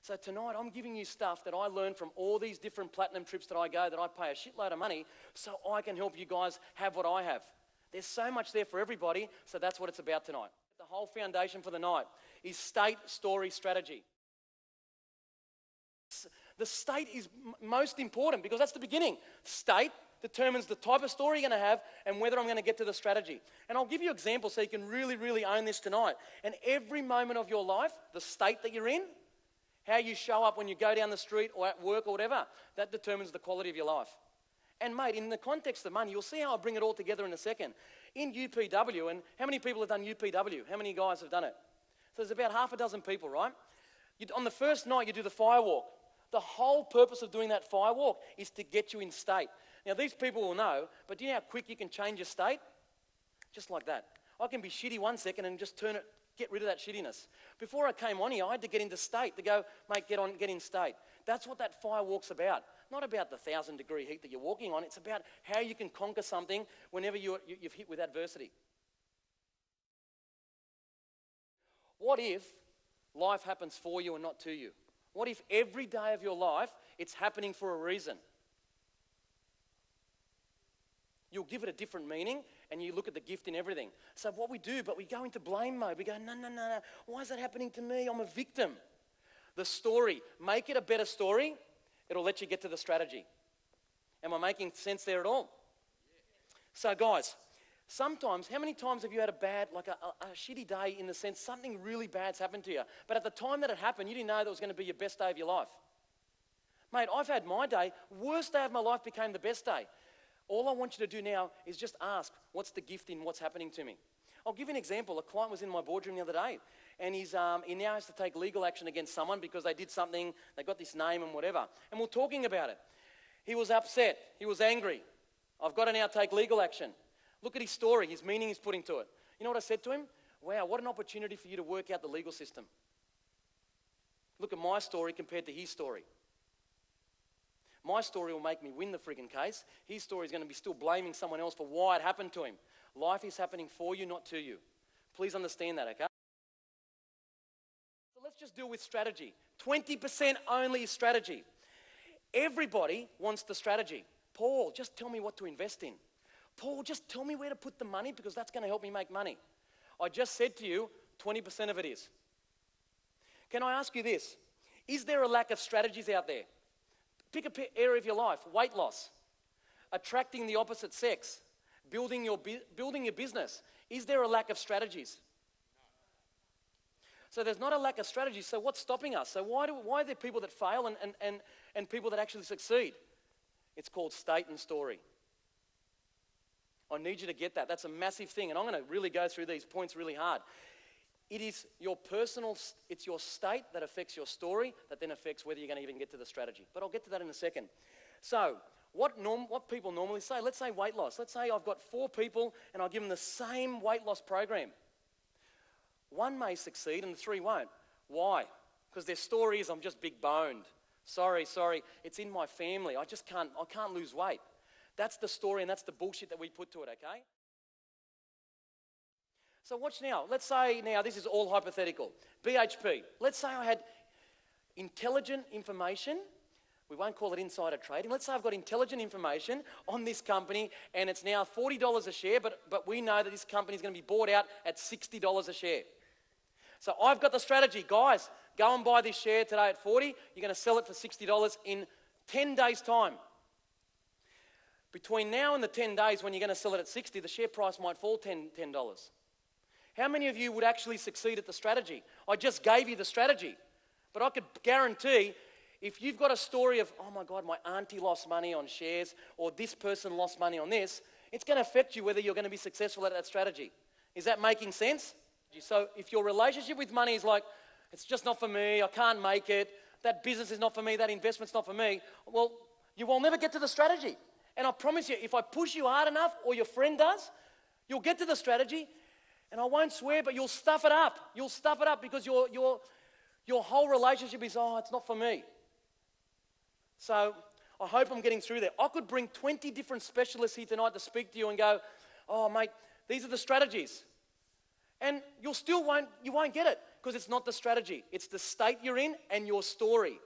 So tonight I'm giving you stuff that I learned from all these different platinum trips that I go, that I pay a shitload of money so I can help you guys have what I have. There's so much there for everybody, so that's what it's about tonight. The whole foundation for the night is state, story, strategy. The state is most important because that's the beginning. State determines the type of story you're going to have and whether I'm going to get to the strategy. And I'll give you examples so you can really, really own this tonight. And every moment of your life, the state that you're in, how you show up when you go down the street or at work or whatever, that determines the quality of your life. And mate, in the context of money, you'll see how I bring it all together in a second. In UPW, and how many people have done UPW? How many guys have done it? So there's about half a dozen people, right? On the first night, you do the fire walk. The whole purpose of doing that fire walk is to get you in state. Now, these people will know, but do you know how quick you can change your state? Just like that. I can be shitty 1 second and just turn it, get rid of that shittiness. Before I came on here, I had to get into state to go, mate, get in state. That's what that fire walk's about. Not about the 1,000-degree heat that you're walking on. It's about how you can conquer something whenever you've hit with adversity. What if life happens for you and not to you? What if every day of your life, it's happening for a reason? You'll give it a different meaning and you look at the gift in everything. So what we do, but we go into blame mode. We go, no. Why is that happening to me? I'm a victim. The story, make it a better story. It'll let you get to the strategy. Am I making sense there at all? So guys, sometimes, how many times have you had a bad, like a shitty day in the sense something really bad's happened to you, but at the time that it happened, you didn't know that it was going to be your best day of your life? Mate, I've had my day, worst day of my life became the best day. All I want you to do now is just ask, what's the gift in what's happening to me? I'll give you an example. A client was in my boardroom the other day, and he now has to take legal action against someone because they did something, they got this name and whatever. And we're talking about it. He was upset. He was angry. I've got to now take legal action. Look at his story, his meaning he's putting to it. You know what I said to him? Wow, what an opportunity for you to work out the legal system. Look at my story compared to his story. My story will make me win the friggin' case. His story is going to be still blaming someone else for why it happened to him. Life is happening for you, not to you. Please understand that, okay? So let's just deal with strategy. 20% only is strategy. Everybody wants the strategy. Paul, just tell me what to invest in. Paul, just tell me where to put the money because that's going to help me make money. I just said to you, 20% of it is. Can I ask you this? Is there a lack of strategies out there? Pick an area of your life. Weight loss, attracting the opposite sex, building your business. Is there a lack of strategies? So there's not a lack of strategies. So what's stopping us? So why are there people that fail and people that actually succeed? It's called state and story. I need you to get that. That's a massive thing. And I'm going to really go through these points really hard. It is your it's your state that affects your story that then affects whether you're going to even get to the strategy. But I'll get to that in a second. So what people normally say, let's say weight loss. Let's say I've got 4 people and I'll give them the same weight loss program. 1 may succeed and the 3 won't. Why? Because their story is I'm just big boned. Sorry, it's in my family. I can't lose weight. That's the story and that's the bullshit that we put to it, okay? So watch now. Let's say now, this is all hypothetical. BHP. Let's say I had intelligent information. We won't call it insider trading. Let's say I've got intelligent information on this company and it's now $40 a share, but we know that this company is going to be bought out at $60 a share. So I've got the strategy. Guys, go and buy this share today at 40. You're going to sell it for $60 in 10 days' time. Between now and the 10 days when you're going to sell it at 60, the share price might fall $10. How many of you would actually succeed at the strategy? I just gave you the strategy. But I could guarantee if you've got a story of, oh my God, my auntie lost money on shares or this person lost money on this, it's going to affect you whether you're going to be successful at that strategy. Is that making sense? So if your relationship with money is like, it's just not for me, I can't make it, that business is not for me, that investment's not for me, well, you will never get to the strategy. And I promise you, if I push you hard enough or your friend does, you'll get to the strategy. And I won't swear, but you'll stuff it up. You'll stuff it up because your whole relationship is, oh, it's not for me. So I hope I'm getting through there. I could bring 20 different specialists here tonight to speak to you and go, oh, mate, these are the strategies. And you won't get it. Because it's not the strategy. It's the state you're in and your story.